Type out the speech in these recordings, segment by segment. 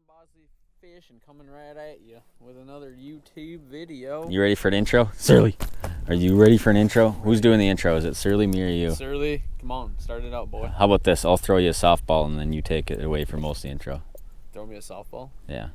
Bosley Fish and coming right at you with another YouTube video. You ready for an intro? Surly, are you ready for an intro? Who's doing the intro? Is it Surly, me, or you? Surly, come on, start it out, boy. How about this? I'll throw you a softball and then you take it away for most of the intro. Throw me a softball? Yeah.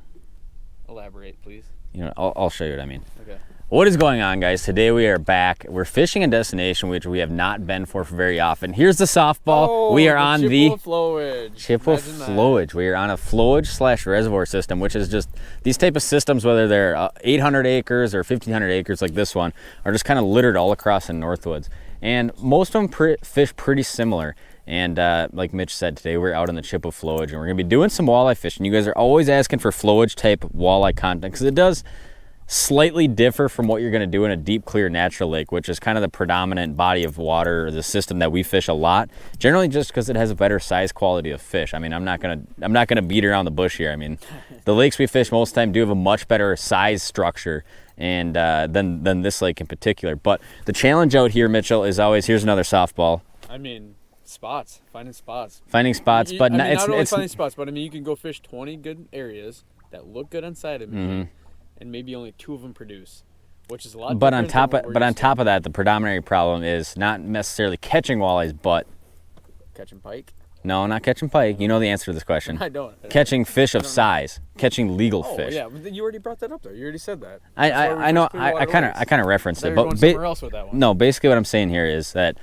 Elaborate, please. You know, I'll show you what I mean. Okay. What is going on, guys? Today we are back. We're fishing a destination which we have not been for very often. Here's the softball. Oh, we are on the flowage. Chippewa flowage. We are on a flowage / reservoir system, which is just these type of systems, whether they're 800 acres or 1,500 acres like this one, are just kind of littered all across the Northwoods. And most of them fish pretty similar. And like Mitch said, today we're out on the Chippewa flowage, and we're gonna be doing some walleye fishing. You guys are always asking for flowage type walleye content because it does slightly differ from what you're going to do in a deep, clear, natural lake, which is kind of the predominant body of water or the system that we fish a lot. Generally, just because it has a better size quality of fish. I mean, I'm not gonna beat around the bush here. I mean, the lakes we fish most of the time do have a much better size structure and than this lake in particular. But the challenge out here, Mitchell, is always here's another softball. I mean, spots, finding spots. Finding spots, but not only finding spots, but I mean, you can go fish 20 good areas that look good on side of me. And maybe only 2 of them produce, which is a lot. But on top of that, the predominant problem is not necessarily catching walleyes, but catching pike. No, not catching pike. You know the answer to this question. I don't. Catching fish of size, catching legal fish. Oh yeah, you already brought that up there. You already said that. I know. I kind of referenced it, but somewhere else with that one. No, basically what I'm saying here is that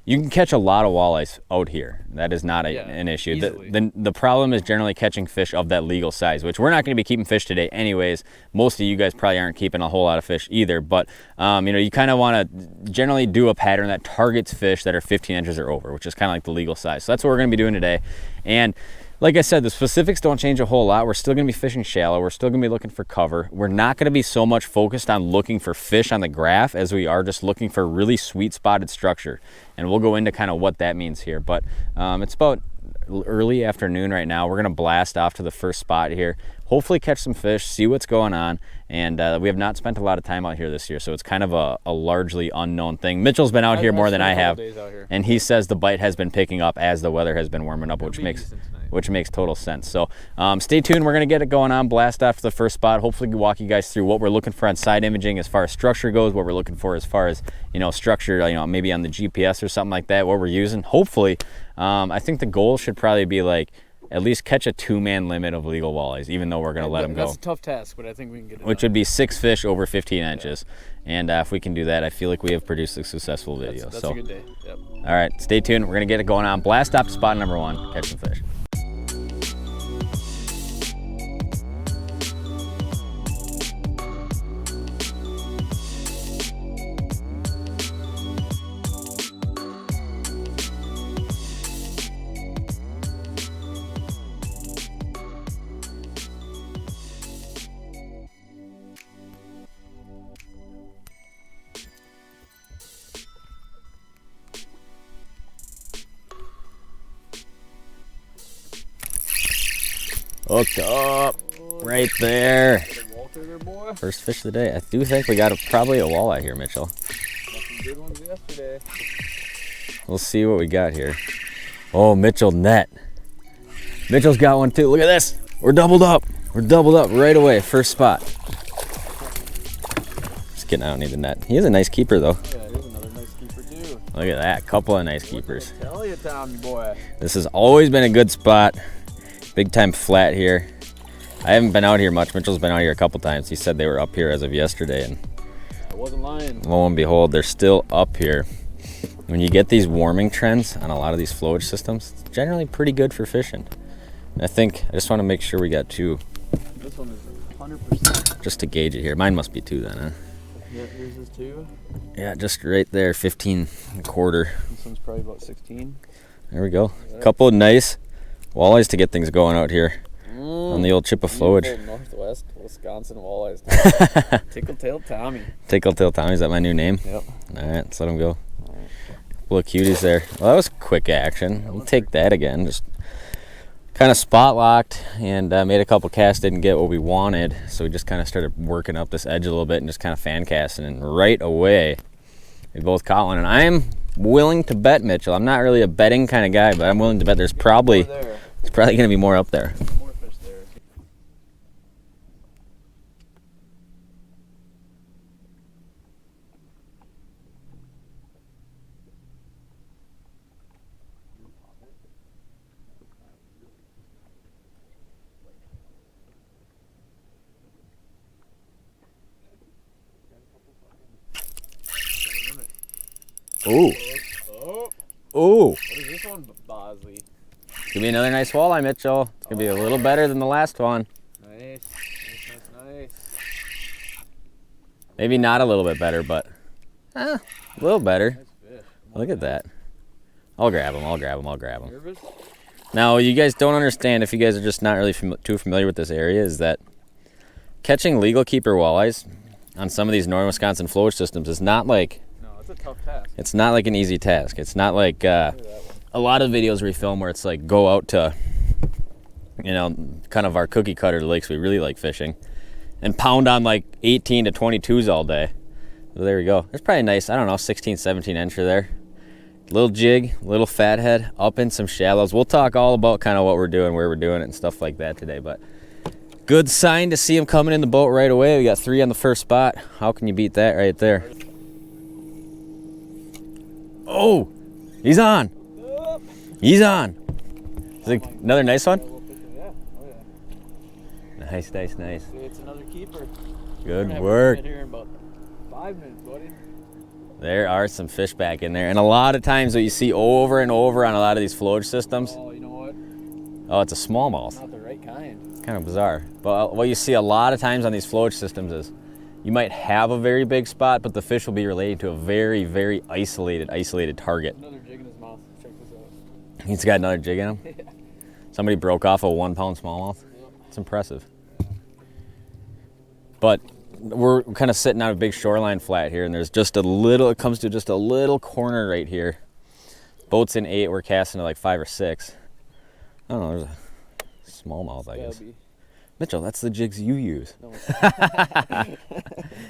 you can catch a lot of walleyes out here. That is not an issue. The problem is generally catching fish of that legal size, which we're not going to be keeping fish today anyways. Most of you guys probably aren't keeping a whole lot of fish either, but you kind of want to generally do a pattern that targets fish that are 15 inches or over, which is kind of like the legal size. So that's what we're going to be doing today. And like I said, the specifics don't change a whole lot. We're still going to be fishing shallow. We're still going to be looking for cover. We're not going to be so much focused on looking for fish on the graph as we are just looking for really sweet spotted structure. And we'll go into kind of what that means here. But it's about early afternoon right now. We're going to blast off to the first spot here. Hopefully catch some fish, see what's going on. And we have not spent a lot of time out here this year, so it's kind of a largely unknown thing. Mitchell's been out here more than I have. And he says the bite has been picking up as the weather has been warming up, which makes total sense. So stay tuned. We're going to get it going on, blast off to the first spot. Hopefully walk you guys through what we're looking for on side imaging as far as structure goes, what we're looking for as far as, structure, maybe on the GPS or something like that, what we're using. Hopefully, I think the goal should probably be like at least catch a 2-man limit of legal walleyes, even though we're going to let them go. That's a tough task, but I think we can get it Which would be 6 fish over 15 inches. And if we can do that, I feel like we have produced a successful video. That's a good day. Yep. All right, stay tuned. We're going to get it going on. Blast off to spot number 1, catch some fish. Hooked up right there. First fish of the day. I do think we got probably a walleye here, Mitchell. Got some good ones yesterday. We'll see what we got here. Oh, Mitchell net. Mitchell's got one too. Look at this. We're doubled up. We're doubled up right away. First spot. Just kidding. I don't need the net. He is a nice keeper though. Yeah, here's another nice keeper too. Look at that. Couple of nice keepers. Tell you, Tommy boy. This has always been a good spot. Big time flat here. I haven't been out here much. Mitchell's been out here a couple times. He said they were up here as of yesterday, and I wasn't lying. Lo and behold, they're still up here. When you get these warming trends on a lot of these flowage systems, it's generally pretty good for fishing. And I just want to make sure we got 2. This one is 100%. Just to gauge it here. Mine must be 2 then, huh? Yeah, yours is 2. Yeah, just right there, 15 and a quarter. This one's probably about 16. There we go. A couple of nice walleyes to get things going out here on the old Chippewa flowage. Northwest Wisconsin walleyes. Tickle-tailed Tommy. Tickle-tailed Tommy, is that my new name? Yep. All right, let's let him go. Couple of cuties there. Well, that was quick action. We'll take that again. Just kind of spot locked and made a couple casts, didn't get what we wanted, so we just kind of started working up this edge a little bit and just kind of fan casting, and right away we both caught one. And I am willing to bet, Mitchell, I'm not really a betting kind of guy, but I'm willing to bet there's probably going to be more up there. More fish there. Ooh. Oh. Ooh. What is this one, Bosley? It's gonna be another nice walleye, Mitchell. It's gonna be a little better than the last one. Nice. Nice. Maybe not a little bit better, but a little better. Nice fish. Look at that. I'll grab him. I'll grab him. I'll grab him. Nervous? Now, you guys don't understand, if you guys are just not really too familiar with this area, is that catching legal keeper walleyes on some of these northern Wisconsin flowage systems is not like, no, it's a tough task. It's not like an easy task. It's not like a lot of videos we film where it's like go out to, you know, kind of our cookie cutter lakes we really like fishing and pound on like 18 to 22s all day. So there we go. There's probably a nice, I don't know, 16, 17 incher there. Little jig, little fathead, up in some shallows. We'll talk all about kind of what we're doing, where we're doing it and stuff like that today, but good sign to see him coming in the boat right away. We got 3 on the first spot. How can you beat that right there? Oh, he's on. He's on. Is it another nice one? Yeah. Oh, yeah. Nice. It's another keeper. Good work. Here in about 5 minutes, buddy. There are some fish back in there. And a lot of times what you see over and over on a lot of these flowage systems. Oh, you know what? Oh, it's a smallmouth. Not the right kind. It's kind of bizarre. But what you see a lot of times on these flowage systems is you might have a very big spot, but the fish will be related to a very, very isolated target. Another jig in his mouth. Check this out. He's got another jig in him? Yeah. Somebody broke off a 1 pound smallmouth? Yep. It's impressive. But we're kind of sitting on a big shoreline flat here, and there's just a little, it comes to just a little corner right here. Boat's in 8, we're casting to like 5 or 6. I don't know, there's a smallmouth, I guess. Mitchell, that's the jigs you use. No,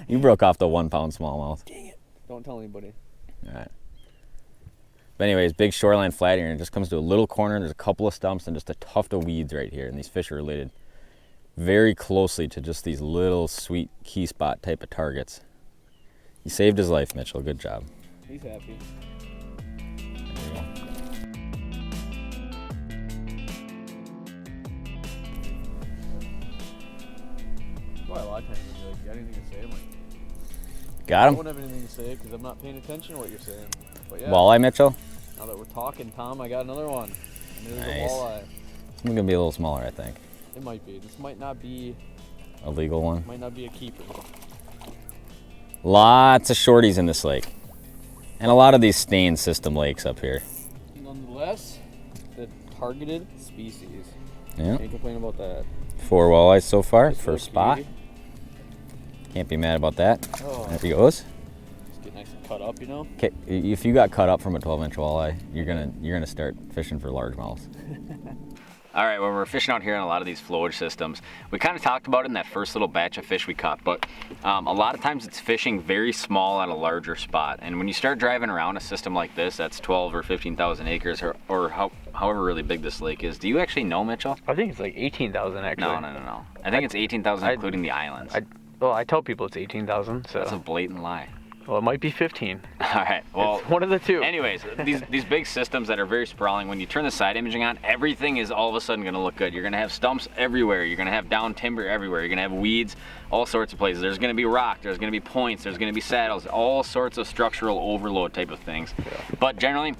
You broke off the 1 pound smallmouth. dang it. Don't tell anybody. All right. But anyways, big shoreline flat here, and it just comes to a little corner, and there's a couple of stumps and just a tuft of weeds right here, and these fish are related very closely to just these little sweet key spot type of targets. You saved his life, Mitchell. Good job. He's happy. There you go. Boy, a lot of times when you're like, got anything to say? I'm like, Got I him? don't have anything to say because I'm not paying attention to what you're saying. But yeah, Walleye, Mitchell? now that we're talking, Tom, I got another one. And there's Nice. a walleye. It's going to be a little smaller, I think. It might be. This might not be A legal one. a keeper. Lots of shorties in this lake. And a lot of these stain system lakes up here. Nonetheless, the targeted species. Yeah. Can't complain about that. 4 walleyes so far, This first little spot. cutie. Can't be mad about that. Oh, There he goes. just get nice and cut up, you know? Okay, if you got cut up from a 12-inch walleye, you're gonna start fishing for largemouths. All right, when we're fishing out here on a lot of these flowage systems, we kind of talked about it in that first little batch of fish we caught, but a lot of times it's fishing very small on a larger spot. And when you start driving around a system like this, that's 12 or 15,000 acres, or however really big this lake is, do you actually know, Mitchell? I think it's like 18,000 actually. No. I think it's 18,000 including the islands. Well, I tell people it's 18,000, so. That's a blatant lie. Well, it might be 15. All right, well. It's one of the two. Anyways, these big systems that are very sprawling, when you turn the side imaging on, everything is all of a sudden gonna look good. You're gonna have stumps everywhere. You're gonna have down timber everywhere. You're gonna have weeds, all sorts of places. There's gonna be rock, there's gonna be points, there's gonna be saddles, all sorts of structural overload type of things. Yeah. But generally,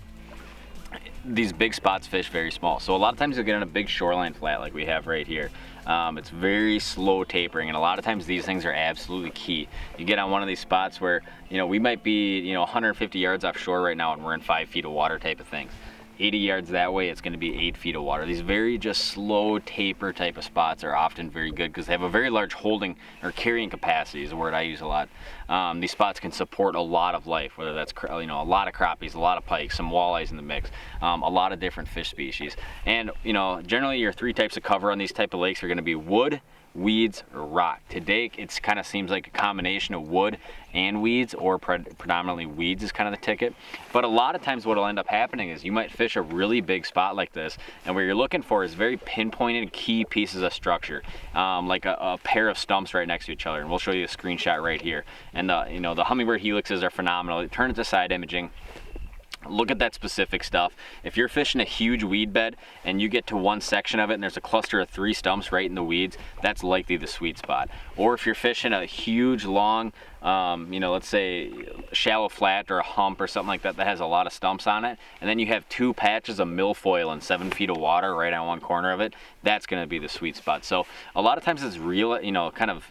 these big spots fish very small. So a lot of times you'll get on a big shoreline flat like we have right here. It's very slow tapering, and a lot of times these things are absolutely key. You get on one of these spots where, you know, we might be, 150 yards offshore right now and we're in 5 feet of water type of things. 80 yards that way, it's going to be 8 feet of water. These very just slow taper type of spots are often very good because they have a very large holding or carrying capacity is a word I use a lot. These spots can support a lot of life, whether that's a lot of crappies, a lot of pikes, some walleyes in the mix, a lot of different fish species. And generally your 3 types of cover on these type of lakes are going to be wood, weeds, or rock. Today it kind of seems like a combination of wood and weeds, or predominantly weeds is kind of the ticket. But a lot of times what will end up happening is you might fish a really big spot like this, and what you're looking for is very pinpointed key pieces of structure, like a pair of stumps right next to each other. And we'll show you a screenshot right here. And the hummingbird helixes are phenomenal. Turn it to side imaging. look at that specific stuff. If you're fishing a huge weed bed and you get to one section of it and there's a cluster of 3 stumps right in the weeds, that's likely the sweet spot. Or if you're fishing a huge, long, you know, let's say shallow flat or a hump or something like that that has a lot of stumps on it, and then you have 2 patches of milfoil and 7 feet of water right on one corner of it, that's going to be the sweet spot. So a lot of times it's real, you know, kind of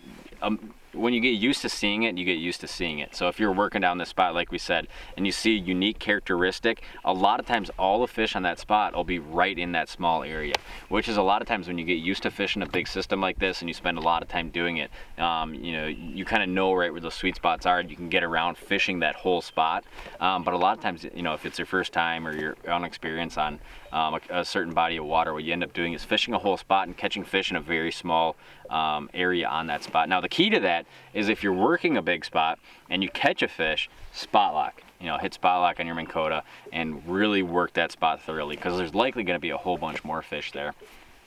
when you get used to seeing it, you get used to seeing it. So if you're working down this spot, like we said, and you see a unique characteristic, a lot of times all the fish on that spot will be right in that small area, which is a lot of times when you get used to fishing a big system like this and you spend a lot of time doing it, you know, you kind of know right where those sweet spots are, and you can get around fishing that whole spot. But a lot of times, you know, if it's your first time or you're unexperienced on a certain body of water, what you end up doing is fishing a whole spot and catching fish in a very small area on that spot. Now the key to that is if you're working a big spot and you catch a fish, spot lock. You know, hit spot lock on your Minn Kota and really work that spot thoroughly, because there's likely going to be a whole bunch more fish there.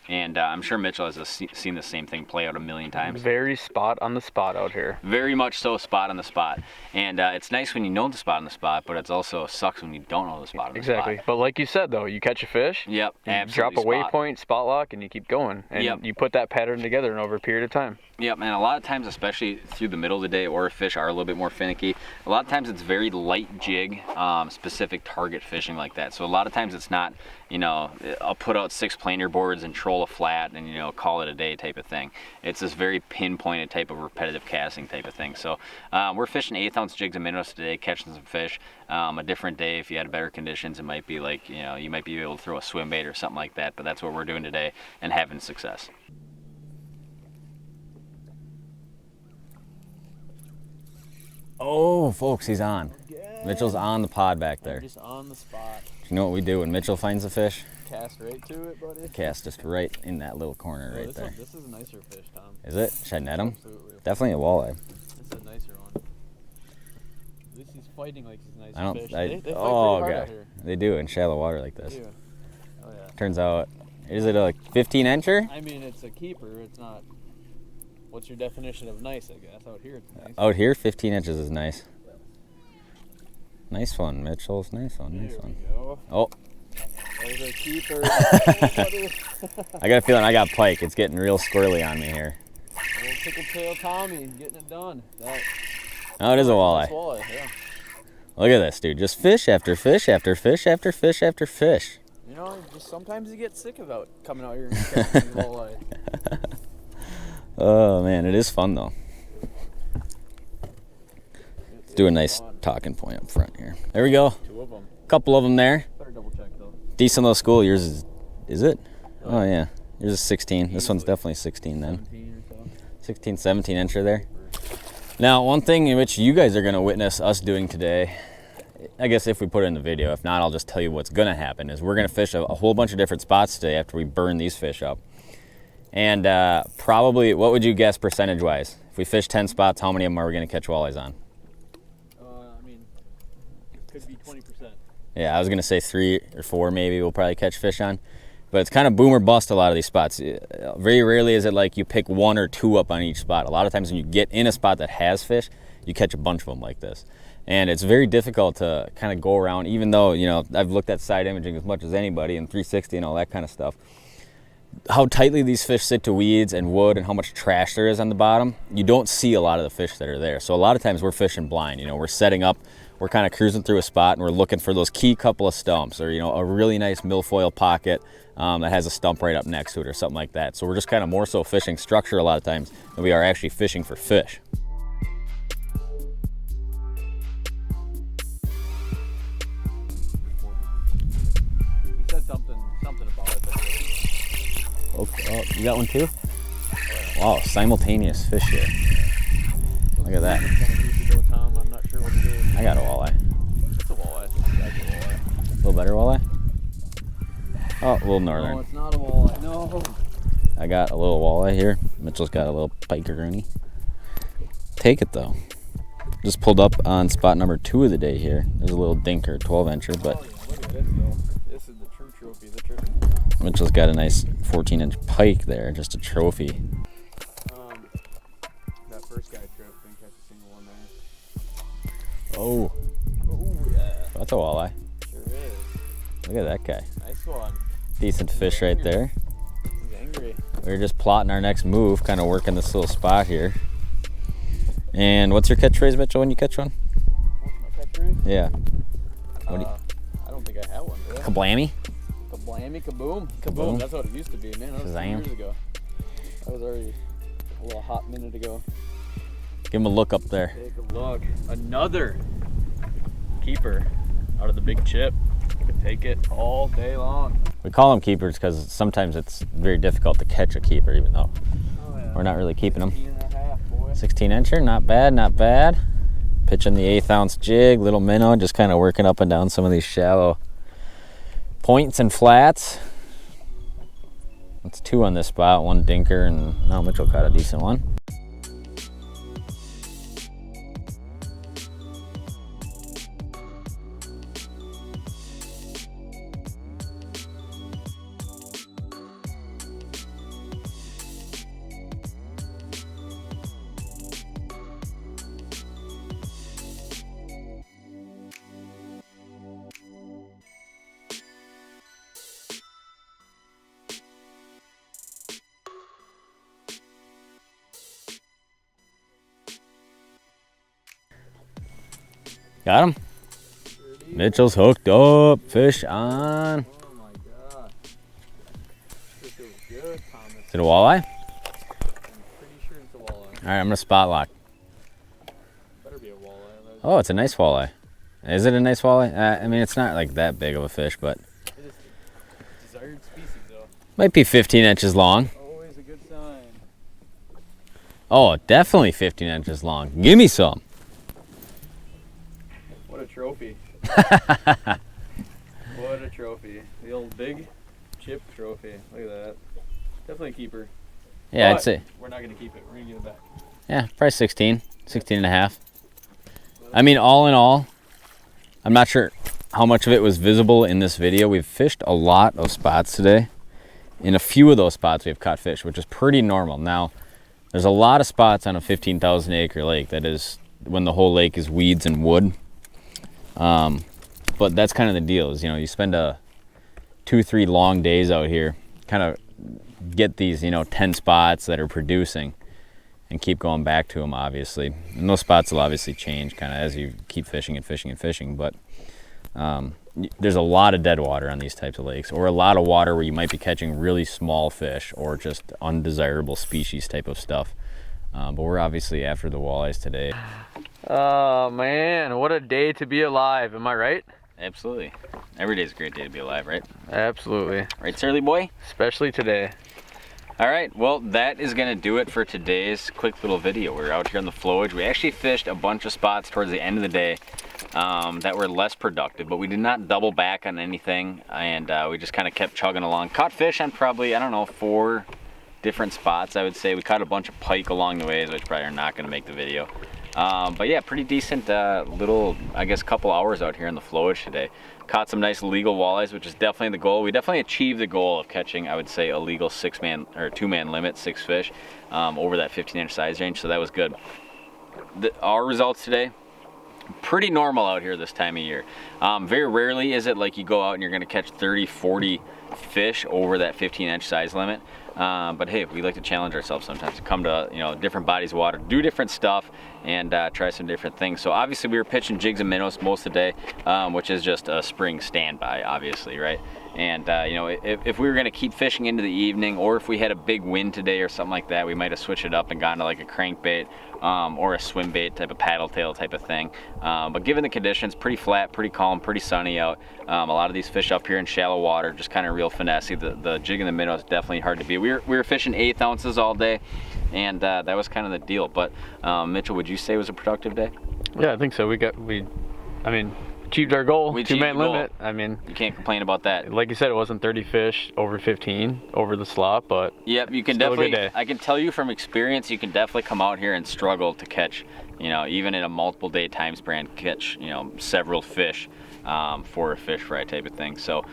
And I'm sure Mitchell has seen the same thing play out a million times. Very spot on the spot out here. Very much so spot on the spot. And it's nice when you know the spot on the spot, but it also sucks when you don't know the spot on the spot. Exactly. But like you said, though, you catch a fish. Yep, you absolutely. drop a waypoint, spot lock, and you keep going. And you put that pattern together in over a period of time. Yep, and a lot of times, especially through the middle of the day, or if fish are a little bit more finicky, a lot of times it's very light jig, specific target fishing like that. So a lot of times it's not, you know, I'll put out 6 planer boards and troll a flat and, you know, call it a day type of thing. It's this very pinpointed type of repetitive casting type of thing. So we're fishing 1/8 ounce jigs and minnows today, catching some fish. A different day, if you had better conditions, it might be like, you know, you might be able to throw a swim bait or something like that, but that's what we're doing today and having success. Oh, folks, he's on. Yeah. Mitchell's on the pod back there. Just on the spot. You know what we do when Mitchell finds a fish? Cast right to it, buddy. Cast just right in that little corner right there. This is a nicer fish, Tom. Is it? Should I net him? Absolutely. Definitely a walleye. This is a nicer one. At least he's fighting like he's a nicer I don't. fish. I, They fight oh, pretty hard God. out here. They do in shallow water like this. They do. Oh, yeah. Turns out, is it a 15 incher? I mean, it's a keeper. It's not. What's your definition of nice, I guess? Out here, it's nice. Out here, 15 inches is nice. Nice one, Mitchell. Nice one. Nice There one. we go. Oh. There's a keeper. I got a feeling I got pike. It's getting real squirrely on me here. Old tickle tail Tommy getting it done. Oh, it is a walleye. That's walleye, yeah. Look at this, dude. Just fish after fish after fish after fish after fish. You know, just sometimes you get sick about coming out here and catching these walleye. Oh, man. It is fun, though. Let's do a nice talking point up front here. There we go. 2 of them. Couple of them there. Better double check though. Decent little school. Yours is it? Oh, yeah. Yours is 16. This one's definitely 16 then. 17 or so. 16, 17 incher there. Now, one thing in which you guys are going to witness us doing today, I guess if we put it in the video, if not, I'll just tell you what's going to happen, is we're going to fish a whole bunch of different spots today after we burn these fish up. And probably, what would you guess percentage-wise? If we fish 10 spots, how many of them are we going to catch walleyes on? I mean, it could be 20%. Yeah, I was going to say 3 or 4 maybe we'll probably catch fish on. But it's kind of boom or bust a lot of these spots. Very rarely is it like you pick 1 or 2 up on each spot. A lot of times when you get in a spot that has fish, you catch a bunch of them like this. And it's very difficult to kind of go around, even though, you know, I've looked at side imaging as much as anybody and 360 and all that kind of stuff. How tightly these fish sit to weeds and wood and how much trash there is on the bottom, you don't see a lot of the fish that are there. So a lot of times we're fishing blind. You know, we're setting up, we're kind of cruising through a spot and we're looking for those key couple of stumps, or, you know, a really nice milfoil pocket that has a stump right up next to it or something like that. So we're just kind of more so fishing structure a lot of times than we are actually fishing for fish. He said something about it. Okay. Oh, you got one too? Wow, simultaneous fish here. Look at that. I'm not sure what it is. I got a walleye. It's a walleye. That's a walleye. A little better walleye? Oh, a little northern. No, it's not a walleye. No. I got a little walleye here. Mitchell's got a little piker-rooney. Take it though. Just pulled up on spot number 2 of the day here. There's a little dinker, 12 incher, but Oh, yeah. Look at this though. This is the true trophy. The true. Mitchell's got a nice 14-inch pike there, just a trophy. That first guy tripped, didn't catch a single one there. Oh, Oh yeah. that's a walleye. Sure Look at that guy. Nice one. Decent fish right there. He's angry. We're just plotting our next move, kind of working this little spot here. And what's your catchphrase, Mitchell, when you catch one? What's my catchphrase? Yeah. I don't think I have one. Do I? Kablammy? Kablammy, kaboom. Kaboom. That's what it used to be, man. That was 2 years ago. That was already a little hot minute ago. Give him a look up there. Take a look. Another keeper out of the big chip. You can take it all day long. We call them keepers because sometimes it's very difficult to catch a keeper, even though we're not really keeping them. 16 incher, not bad, not bad. Pitching the 1/8 ounce jig, little minnow, just kind of working up and down some of these shallow points and flats. That's 2 on this spot, 1 dinker, and now Mitchell caught a decent one. Got him. Mitchell's hooked up. Fish on. Oh my god. This feels good, Thomas. Is it a walleye? I'm pretty sure it's a walleye. All right, I'm gonna spot lock. Better be a walleye. Oh, it's a nice walleye. Is it a nice walleye? I mean, it's not like that big of a fish, but It is a desired species, though. might be 15 inches long. Always a good sign. Oh, definitely 15 inches long. Give me some. What a trophy. What a trophy. The old big chip trophy. Look at that. Definitely a keeper. Yeah, But I'd say. we're not going to keep it. We're going to give it back. Yeah, probably 16, 16 and a half. I mean, all in all, I'm not sure how much of it was visible in this video. We've fished a lot of spots today. In a few of those spots, we've caught fish, which is pretty normal. Now, there's a lot of spots on a 15,000 acre lake. That is when the whole lake is weeds and wood. But that's kind of the deal is, you know, you spend 2-3 long days out here, kind of get these, 10 spots that are producing and keep going back to them, obviously. And those spots will obviously change kind of as you keep fishing and fishing and fishing. But there's a lot of dead water on these types of lakes, or a lot of water where you might be catching really small fish or just undesirable species type of stuff. But we're obviously after the walleyes today. Oh man, what a day to be alive, am I right? Absolutely. Every day's a great day to be alive, right? Absolutely. Right, Surly boy? Especially today. All right, well, that is gonna do it for today's quick little video. We're out here on the flowage. We actually fished a bunch of spots towards the end of the day that were less productive, but we did not double back on anything, and we just kind of kept chugging along. Caught fish on probably, I don't know, 4 different spots, I would say. We caught a bunch of pike along the way, which probably are not gonna make the video. But yeah, pretty decent little, I guess, couple hours out here in the flowage today. Caught some nice legal walleyes, which is definitely the goal. We definitely achieved the goal of catching, I would say, a legal 6-man or 2-man limit, 6 fish over that 15-inch size range, so that was good. Our results today, pretty normal out here this time of year. Very rarely is it like you go out and you're gonna catch 30, 40 fish over that 15-inch size limit. But hey, we like to challenge ourselves sometimes, to come to different bodies of water, do different stuff, and try some different things. So obviously we were pitching jigs and minnows most of the day, which is just a spring standby, obviously, right? And if we were going to keep fishing into the evening, or if we had a big wind today or something like that, we might have switched it up and gone to like a crankbait or a swim bait type of paddle tail type of thing. But given the conditions, pretty flat, pretty calm, pretty sunny out. A lot of these fish up here in shallow water, just kind of real finessey. The jig and the minnow is definitely hard to beat. We were fishing 1/8 ounces all day, and that was kind of the deal. But Mitchell, would you say it was a productive day? Yeah, I think so. Achieved our goal, We achieved 2-man the goal. limit. I mean, You can't complain about that. like you said, it wasn't 30 fish over 15 over the slot, but Yep, you can still a good definitely, day. I can tell you from experience, you can definitely come out here and struggle to catch, even in a multiple day time span, catch, several fish for a fish fry type of thing. So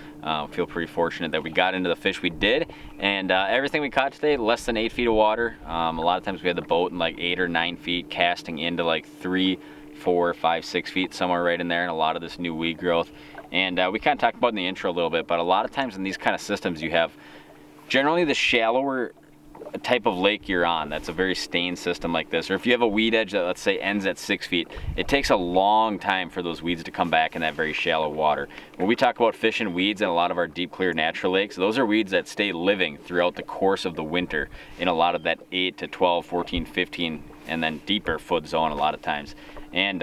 feel pretty fortunate that we got into the fish we did, and everything we caught today, less than 8 feet of water. A lot of times we had the boat in like 8 or 9 feet, casting into like 3, 4, 5, 6 feet, somewhere right in there, and a lot of this new weed growth. And we kind of talked about in the intro a little bit, but a lot of times in these kind of systems you have generally the shallower type of lake you're on, that's a very stained system like this, or if you have a weed edge that, let's say, ends at 6 feet, it takes a long time for those weeds to come back in that very shallow water. When we talk about fishing weeds in a lot of our deep, clear, natural lakes, those are weeds that stay living throughout the course of the winter in a lot of that 8 to 12, 14, 15, and then deeper foot zone a lot of times. And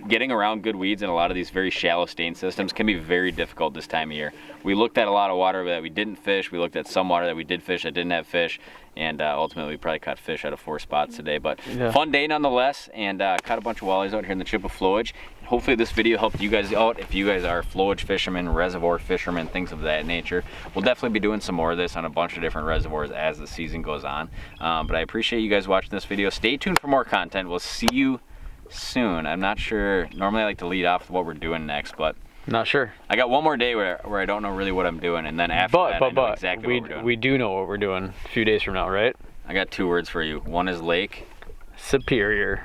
getting around good weeds in a lot of these very shallow stain systems can be very difficult this time of year. We looked at a lot of water that we didn't fish. We looked at some water that we did fish that didn't have fish. And ultimately, we probably caught fish out of 4 spots today. But fun day nonetheless, and caught a bunch of walleyes out here in the Chippewa Flowage. Hopefully this video helped you guys out if you guys are flowage fishermen, reservoir fishermen, things of that nature. We'll definitely be doing some more of this on a bunch of different reservoirs as the season goes on. But I appreciate you guys watching this video. Stay tuned for more content. We'll see you soon. I'm not sure. Normally I like to lead off with what we're doing next, but not sure. I got one more day where I don't know really what I'm doing, and then after that I know exactly what we're doing. We do know what we're doing a few days from now, right? I got 2 words for you. One is lake. Superior.